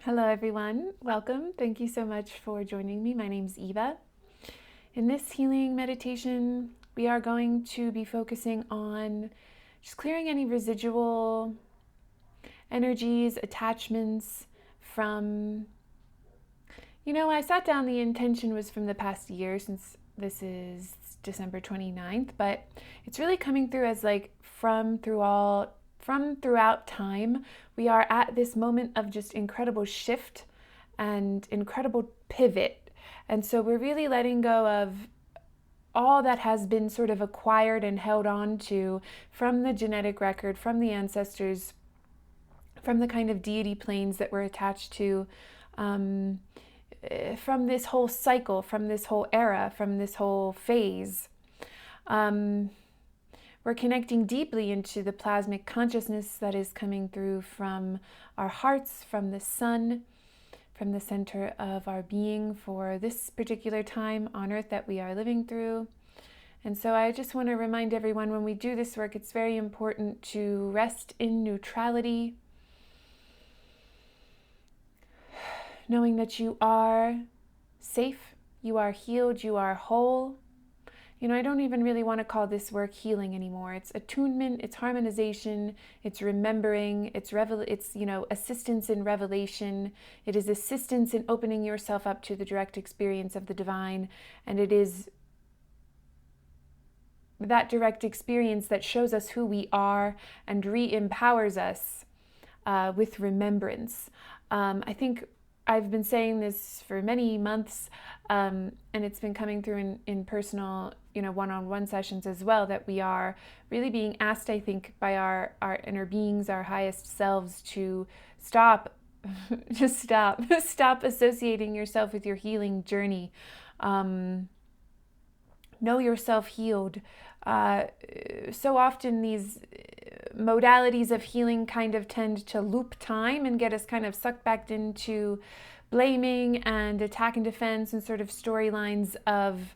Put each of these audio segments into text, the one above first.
Hello everyone, welcome. Thank you so much for joining me. My name's Eva. In this healing meditation, we are going to be focusing on just clearing any residual energies, attachments from, I sat down, the intention was from the past year since this is December 29th, but it's really coming through as like from throughout time. We are at this moment of just incredible shift and incredible pivot. And so we're really letting go of all that has been sort of acquired and held on to from the genetic record, from the ancestors, from the kind of deity planes that we're attached to, from this whole cycle, from this whole era, from this whole phase. We're connecting deeply into the plasmic consciousness that is coming through from our hearts, from the sun, from the center of our being for this particular time on earth that we are living through. And so I just want to remind everyone, when we do this work, it's very important to rest in neutrality, knowing that you are safe, you are healed, you are whole. I don't even really want to call this work healing anymore. It's attunement, it's harmonization, it's remembering, it's assistance in revelation. It is assistance in opening yourself up to the direct experience of the divine, and it is that direct experience that shows us who we are and re-empowers us with remembrance. I think I've been saying this for many months, and it's been coming through in personal, one-on-one sessions as well, that we are really being asked, I think, by our inner beings, our highest selves, to stop, just stop, stop associating yourself with your healing journey. Know yourself healed. So often these modalities of healing kind of tend to loop time and get us kind of sucked back into blaming and attack and defense and sort of storylines of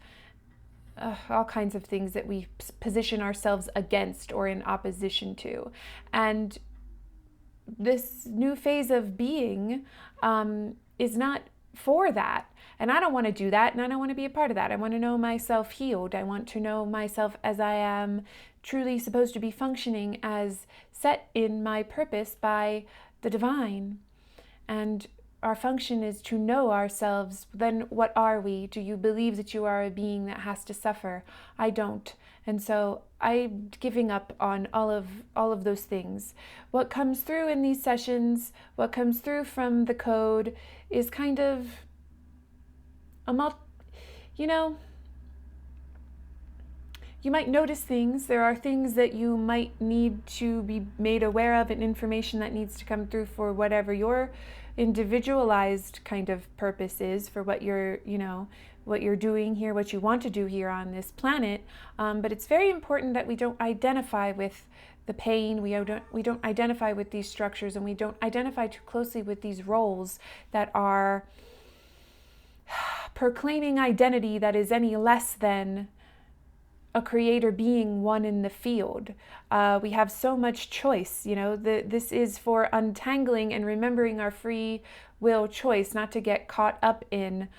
all kinds of things that we position ourselves against or in opposition to. And this new phase of being is not for that. And I don't want to do that, and I don't want to be a part of that. I want to know myself healed. I want to know myself as I am truly supposed to be functioning, as set in my purpose by the divine. And our function is to know ourselves. Then what are we? Do you believe that you are a being that has to suffer? I don't. And so I'm giving up on all of those things. What comes through in these sessions, what comes through from the code, is kind of you might notice things. There are things that you might need to be made aware of, and information that needs to come through for whatever your individualized kind of purpose is, for what you're doing here, what you want to do here on this planet. But it's very important that we don't identify with the pain. We don't identify with these structures, and we don't identify too closely with these roles that are proclaiming identity that is any less than a creator being, one in the field. We have so much choice. This is for untangling and remembering our free will choice, not to get caught up in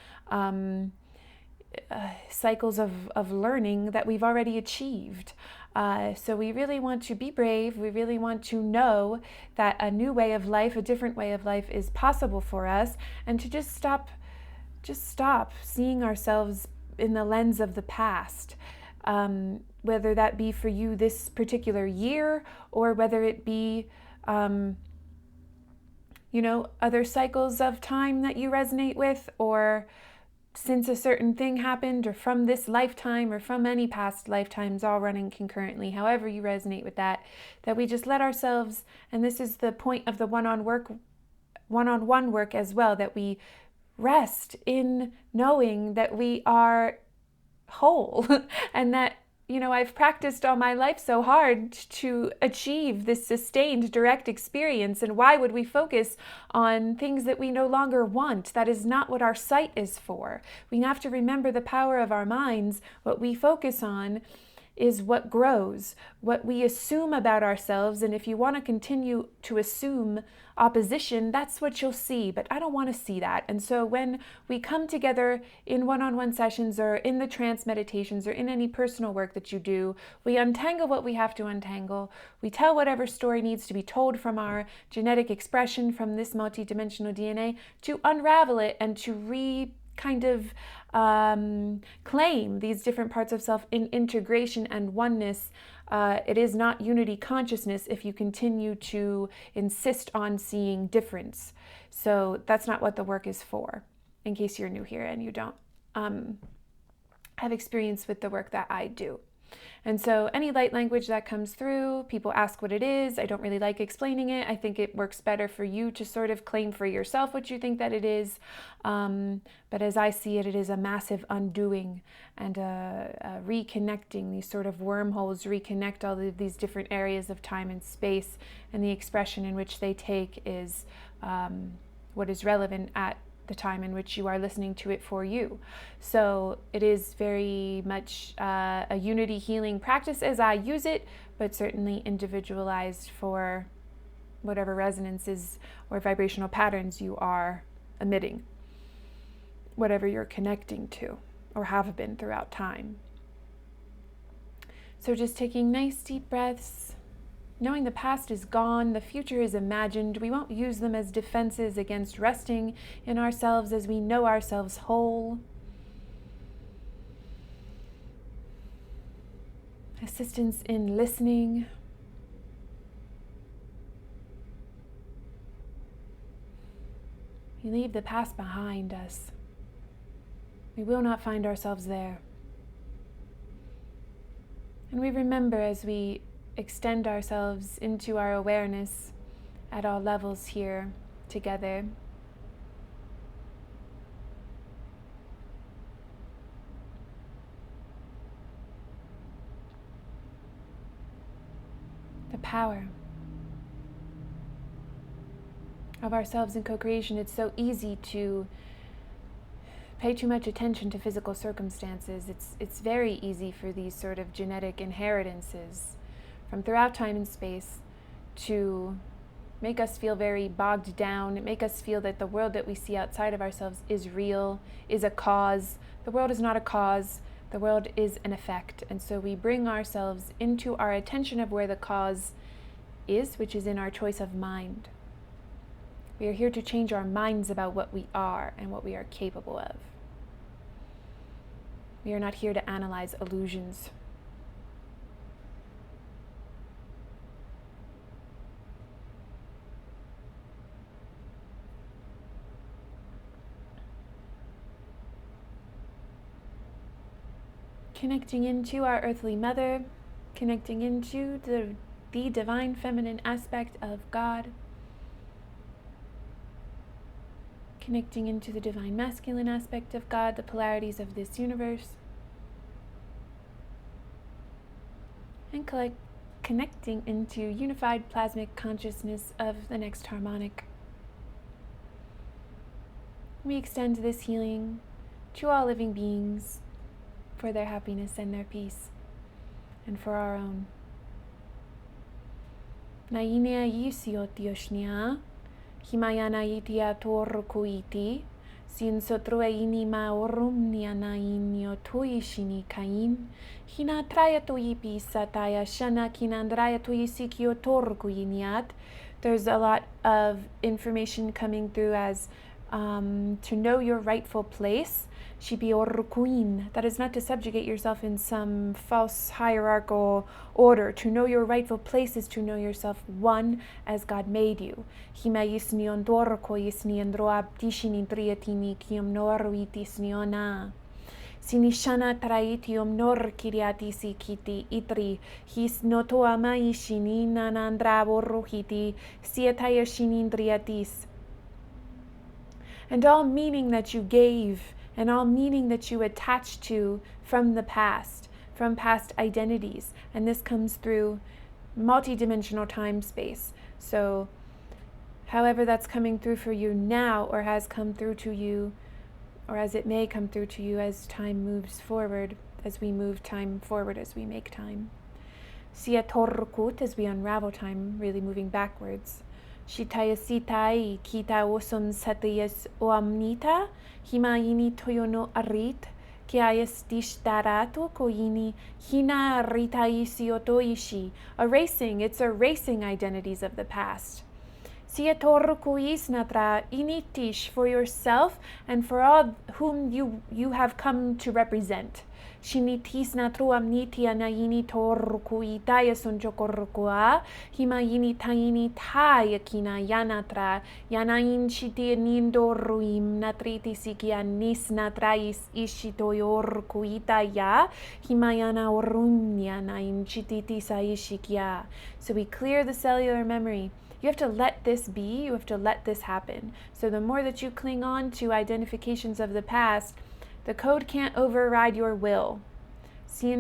cycles of learning that we've already achieved. So we really want to be brave. We really want to know that a new way of life, a different way of life, is possible for us, and to just stop seeing ourselves in the lens of the past, whether that be for you this particular year, or whether it be other cycles of time that you resonate with, or since a certain thing happened, or from this lifetime, or from any past lifetimes, all running concurrently, however you resonate with that we just let ourselves, and this is the point of the one-on-one work as well, that we rest in knowing that we are whole and that I've practiced all my life so hard to achieve this sustained direct experience, and why would we focus on things that we no longer want? That is not what our sight is for. We have to remember the power of our minds. What we focus on is what grows, what we assume about ourselves. And if you want to continue to assume opposition, that's what you'll see. But I don't want to see that. And so when we come together in one-on-one sessions or in the trance meditations or in any personal work that you do, we untangle what we have to untangle. We tell whatever story needs to be told from our genetic expression, from this multidimensional DNA, to unravel it and to claim these different parts of self in integration and oneness. It is not unity consciousness if you continue to insist on seeing difference. So that's not what the work is for, in case you're new here and you don't have experience with the work that I do. And so any light language that comes through, people ask what it is. I don't really like explaining it. I think it works better for you to sort of claim for yourself what you think that it is. But as I see it, it is a massive undoing and a reconnecting. These sort of wormholes reconnect all of these different areas of time and space, and the expression in which they take is what is relevant at the time in which you are listening to it for you. So it is very much a unity healing practice as I use it, but certainly individualized for whatever resonances or vibrational patterns you are emitting, whatever you're connecting to or have been throughout time. So just taking nice deep breaths, knowing the past is gone, the future is imagined. We won't use them as defenses against resting in ourselves as we know ourselves whole. Assistance in listening. We leave the past behind us. We will not find ourselves there. And we remember as we extend ourselves into our awareness at all levels here together. The power of ourselves in co-creation. It's so easy to pay too much attention to physical circumstances. It's very easy for these sort of genetic inheritances from throughout time and space to make us feel very bogged down, make us feel that the world that we see outside of ourselves is real, is a cause. The world is not a cause, the world is an effect. And so we bring ourselves into our attention of where the cause is, which is in our choice of mind. We are here to change our minds about what we are and what we are capable of. We are not here to analyze illusions. Connecting into our earthly mother, connecting into the divine feminine aspect of God, connecting into the divine masculine aspect of God, the polarities of this universe, and connecting into unified plasmic consciousness of the next harmonic. We extend this healing to all living beings for their happiness and their peace, and for our own. Nainea yisiotioshnia, himayana itia torkuiti, sin sotrueini maorum nianainio tuishini kain, hina triatoipi sataya shana kinandraya tuisikio torkuiniat. There's a lot of information coming through as to know your rightful place. Shibiorkuin. That is not to subjugate yourself in some false hierarchical order. To know your rightful place is to know yourself one as God made you. Sinishana traitium nor kiriatisi kiti itri his notoa maishini nanandrabo ruhiti sietaya shinindriatis. And all meaning that you gave and all meaning that you attach to from the past, from past identities. And this comes through multidimensional time space. So however that's coming through for you now, or has come through to you, or as it may come through to you as time moves forward, as we move time forward, as we make time. Siatorkut, as we unravel time, really moving backwards. Shitayasitai kita osum satayas oamnita, himayini toyono arit, kiayas dishtarato koyini hina ritaisiotoishi. Erasing, it's erasing identities of the past. Siatorkuis natra initish, for yourself and for all whom you have come to represent. Shinitis natru amnitia naini torkuitaya sunjokorkua, himayini taini tayakina yanatra, yanain shiti nindoruim natriti sikianis natrais ishitoyorkuitaya, himayana orumnia nain chititi saishikia. So we clear the cellular memory. You have to let this be, you have to let this happen. So the more that you cling on to identifications of the past, the code can't override your will. So the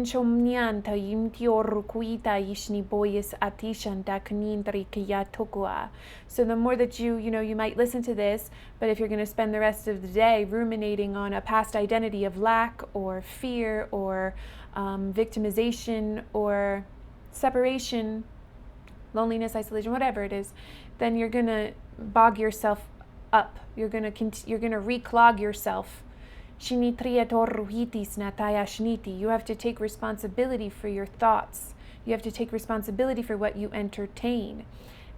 more that you might listen to this, but if you're going to spend the rest of the day ruminating on a past identity of lack or fear or victimization or separation, loneliness, isolation, whatever it is, then you're going to bog yourself up. You're going to reclog yourself. You have to take responsibility for your thoughts. You have to take responsibility for what you entertain.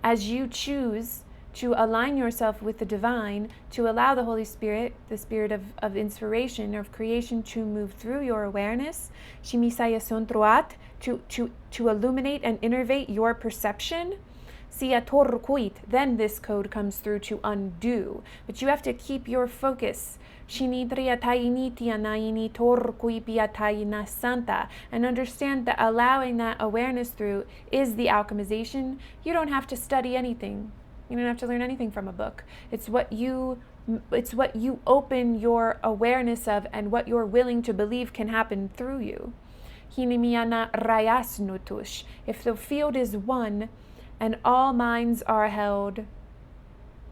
As you choose to align yourself with the divine, to allow the Holy Spirit, the spirit of inspiration, of creation, to move through your awareness, to illuminate and innervate your perception, then this code comes through to undo. But you have to keep your focus. And understand that allowing that awareness through is the alchemization. You don't have to study anything. You don't have to learn anything from a book. It's what you open your awareness of and what you're willing to believe can happen through you. If the field is one and all minds are held,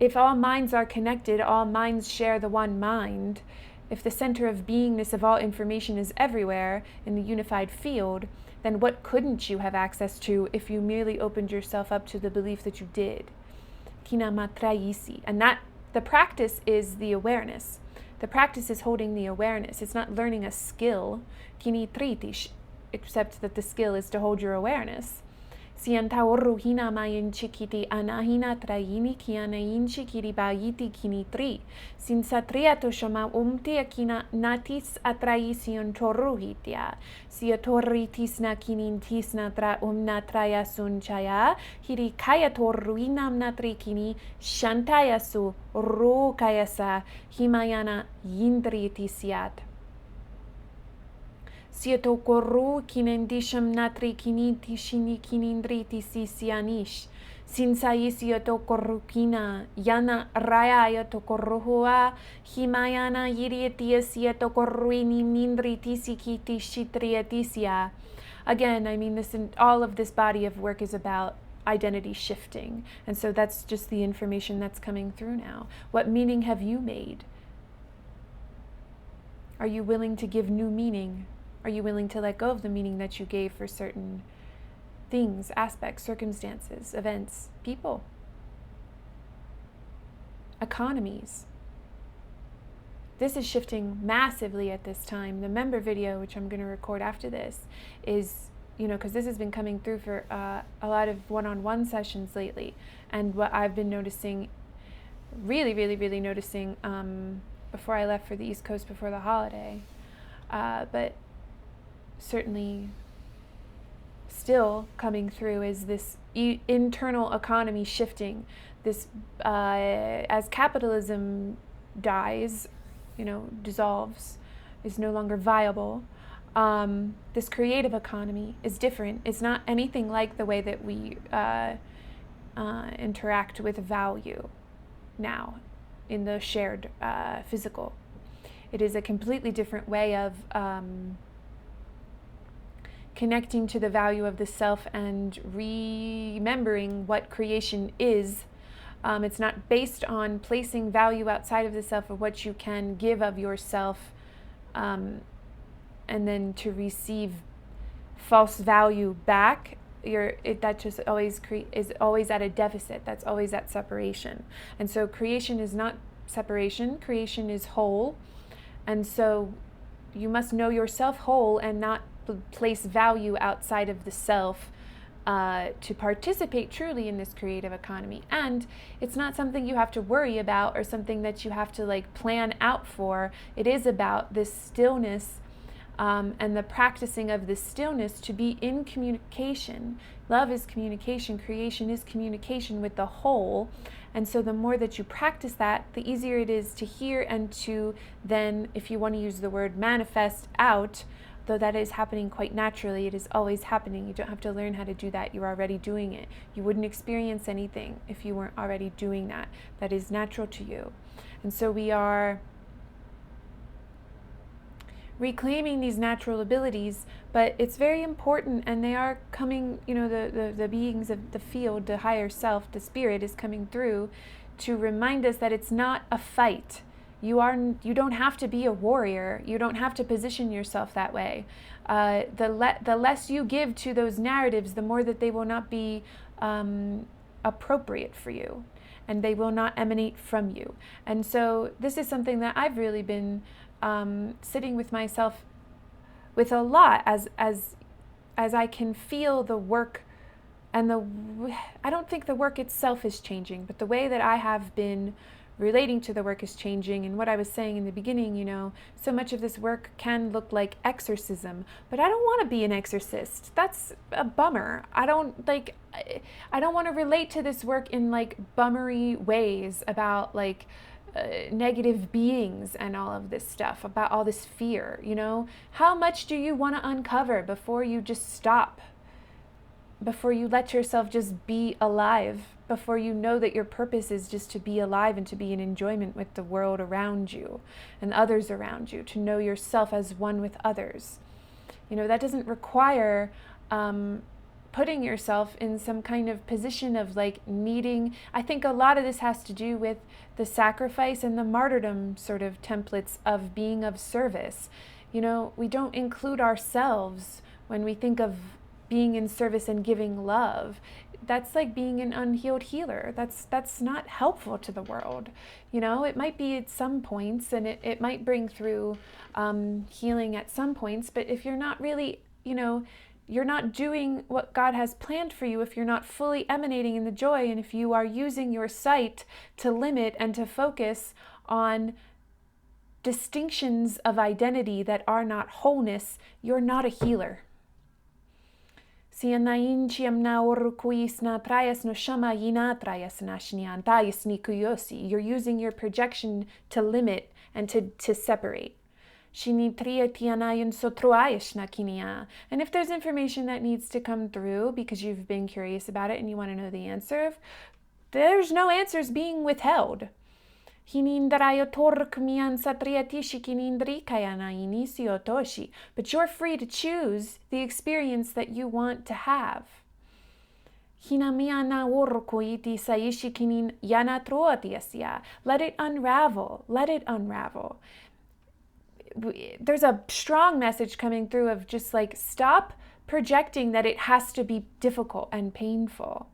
if all minds are connected, all minds share the one mind, if the center of beingness of all information is everywhere in the unified field, then what couldn't you have access to if you merely opened yourself up to the belief that you did? And that the practice is the awareness. The practice is holding the awareness. It's not learning a skill, except that the skill is to hold your awareness. Siantaoruhina mayin chikiti anahina traini kianain chikiri bayiti kinitri. Sinsatriato shama akina natis atraision toruhitia. Siatoritisna kinintisna tra natraya sunchaya. Hirikaya toruinam natrikini shantayasu rukayasa himayana yindritisiat. Sieto korru kinendisham natri kiniti shini kinindriti sisianish. Sinsayisio korrukina yana raya to korruhua himayana yirietiasia to korruini mindritisiki shitriatisia. Again, I mean, all of this body of work is about identity shifting. And so that's just the information that's coming through now. What meaning have you made? Are you willing to give new meaning? Are you willing to let go of the meaning that you gave for certain things, aspects, circumstances, events, people, economies? This is shifting massively at this time. The member video, which I'm going to record after this, is, because this has been coming through for a lot of one-on-one sessions lately. And what I've been noticing, really noticing before I left for the East Coast before the holiday, but certainly still coming through, is this internal economy shifting. This as capitalism dies, dissolves, is no longer viable, this creative economy is different. It's not anything like the way that we interact with value now in the shared physical. It is a completely different way of connecting to the value of the self and remembering what creation is. It's not based on placing value outside of the self or what you can give of yourself and then to receive false value back, that just always is always at a deficit. That's always at separation. And so creation is not separation. Creation is whole. And so you must know yourself whole and not place value outside of the self to participate truly in this creative economy. And it's not something you have to worry about or something that you have to like plan out for. It is about this stillness and the practicing of the stillness to be in communication. Love is communication. Creation is communication with the whole. And so the more that you practice that, the easier it is to hear and to then, if you want to use the word manifest out, though that is happening quite naturally, it is always happening. You don't have to learn how to do that. You're already doing it. You wouldn't experience anything if you weren't already doing that. That is natural to you. And so we are reclaiming these natural abilities, but it's very important, and they are coming, the beings of the field, the higher self, the spirit is coming through to remind us that it's not a fight. You don't have to be a warrior. You don't have to position yourself that way. The less you give to those narratives, the more that they will not be appropriate for you, and they will not emanate from you. And so this is something that I've really been sitting with myself with a lot as I can feel the work, and I don't think the work itself is changing, but the way that I have been relating to the work is changing. And what I was saying in the beginning, so much of this work can look like exorcism, but I don't want to be an exorcist. That's a bummer. I don't want to relate to this work in like bummery ways about like negative beings and all of this stuff, about all this fear. How much do you want to uncover before you just stop, before you let yourself just be alive, before you know that your purpose is just to be alive and to be in enjoyment with the world around you and others around you, to know yourself as one with others? That doesn't require putting yourself in some kind of position of like needing. I think a lot of this has to do with the sacrifice and the martyrdom sort of templates of being of service. We don't include ourselves when we think of being in service and giving love. That's like being an unhealed healer. That's not helpful to the world. It might be at some points, and it might bring through healing at some points, but if you're not really, you're not doing what God has planned for you, if you're not fully emanating in the joy, and if you are using your sight to limit and to focus on distinctions of identity that are not wholeness, you're not a healer. You're using your projection to limit and to separate. And if there's information that needs to come through because you've been curious about it and you want to know the answer, there's no answers being withheld. But you're free to choose the experience that you want to have. Let it unravel. Let it unravel. There's a strong message coming through of just like, stop projecting that it has to be difficult and painful.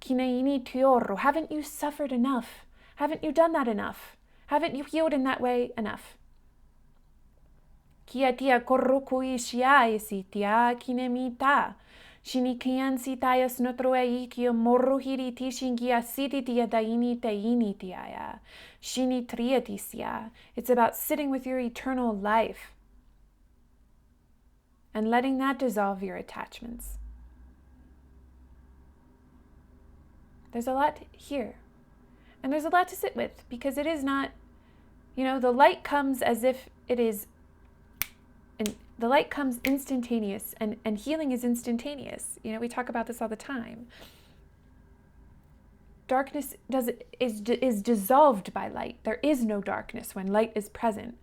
Haven't you suffered enough? Haven't you done that enough? Haven't you healed in that way enough? It's about sitting with your eternal life and letting that dissolve your attachments. There's a lot here. And there's a lot to sit with, because it is not, the light comes as if it is, and the light comes instantaneous, and healing is instantaneous. We talk about this all the time. Darkness is dissolved by light. There is no darkness when light is present.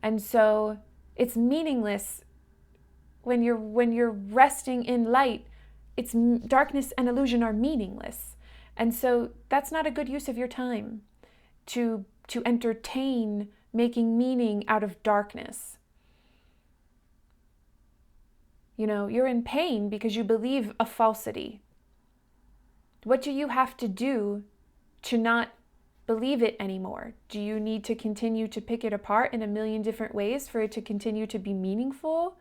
And so it's meaningless when you're resting in light. It's darkness and illusion are meaningless. And so that's not a good use of your time to entertain making meaning out of darkness. You're in pain because you believe a falsity. What do you have to do to not believe it anymore? Do you need to continue to pick it apart in a million different ways for it to continue to be meaningful?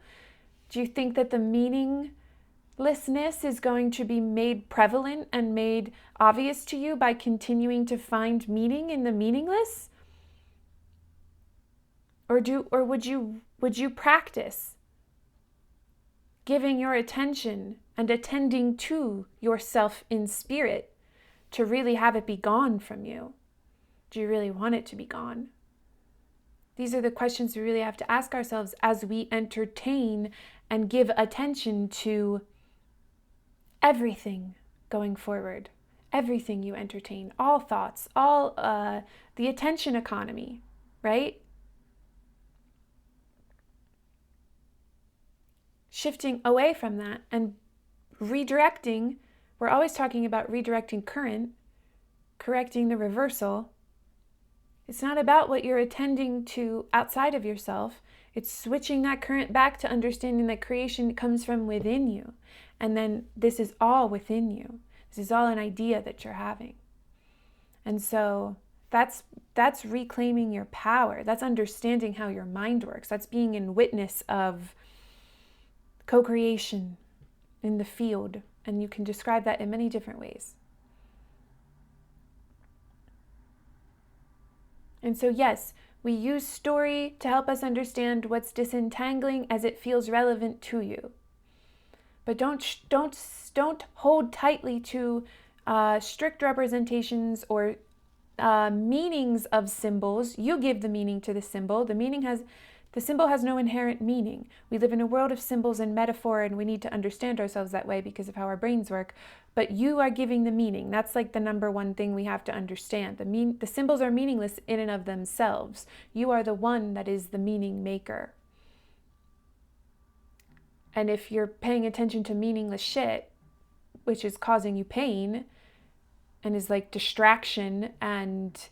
Do you think that the meaninglessness is going to be made prevalent and made obvious to you by continuing to find meaning in the meaningless? Or would you practice giving your attention and attending to yourself in spirit to really have it be gone from you? Do you really want it to be gone? These are the questions we really have to ask ourselves as we entertain and give attention to everything going forward. Everything you entertain, all thoughts, all the attention economy, right? Shifting away from that and redirecting. We're always talking about redirecting current, correcting the reversal. It's not about what you're attending to outside of yourself. It's switching that current back to understanding that creation comes from within you. And then this is all within you. This is all an idea that you're having. And so that's reclaiming your power. That's understanding how your mind works. That's being in witness of co-creation in the field. And you can describe that in many different ways. And so, yes, we use story to help us understand what's disentangling as it feels relevant to you. But don't hold tightly to strict representations or meanings of symbols. You give the meaning to the symbol. The symbol has no inherent meaning. We live in a world of symbols and metaphor, and we need to understand ourselves that way because of how our brains work. But you are giving the meaning. That's like the number one thing we have to understand. The symbols are meaningless in and of themselves. You are the one that is the meaning maker. And if you're paying attention to meaningless shit, which is causing you pain and is like distraction and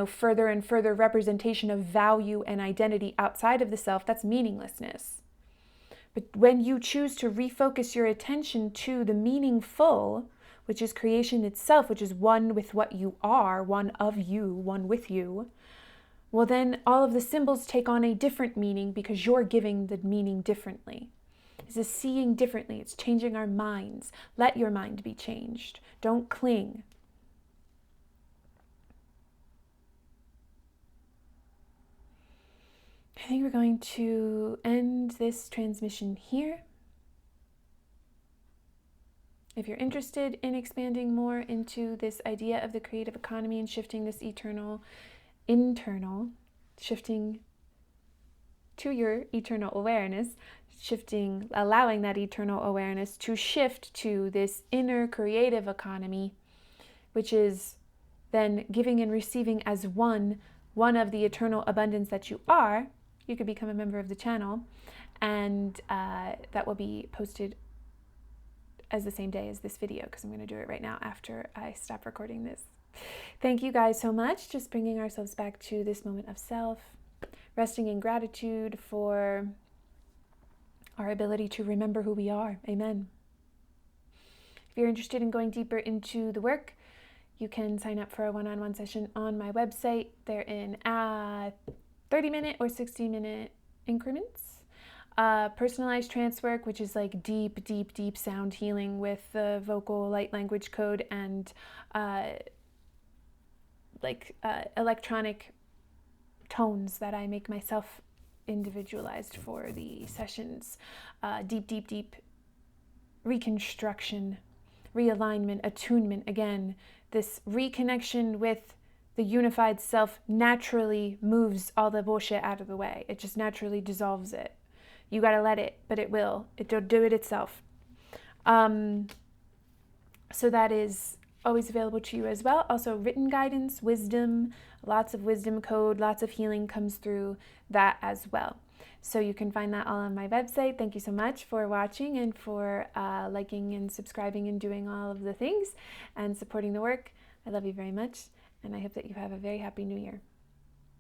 further and further representation of value and identity outside of the self, that's meaninglessness. But when you choose to refocus your attention to the meaningful, which is creation itself, which is one with what you are, one of you, one with you, well, then all of the symbols take on a different meaning because you're giving the meaning differently. This is seeing differently. It's changing our minds. Let your mind be changed. Don't cling. I think we're going to end this transmission here. If you're interested in expanding more into this idea of the creative economy and shifting this shifting to your eternal awareness, allowing that eternal awareness to shift to this inner creative economy, which is then giving and receiving as one of the eternal abundance that you are, you could become a member of the channel, and that will be posted as the same day as this video, because I'm going to do it right now after I stop recording this. Thank you guys so much. Just bringing ourselves back to this moment of self, resting in gratitude for our ability to remember who we are. Amen. If you're interested in going deeper into the work, you can sign up for a one-on-one session on my website. They're in 30-minute or 60-minute increments. Personalized trance work, which is like deep sound healing with the vocal light language code and electronic tones that I make myself individualized for the sessions. Deep reconstruction, realignment, attunement. Again, this reconnection with the unified self naturally moves all the bullshit out of the way. It just naturally dissolves it. You got to let it, but it will. It'll do it itself. So that is always available to you as well. Also written guidance, wisdom, lots of wisdom code, lots of healing comes through that as well. So you can find that all on my website. Thank you so much for watching and for liking and subscribing and doing all of the things and supporting the work. I love you very much, and I hope that you have a very happy new year.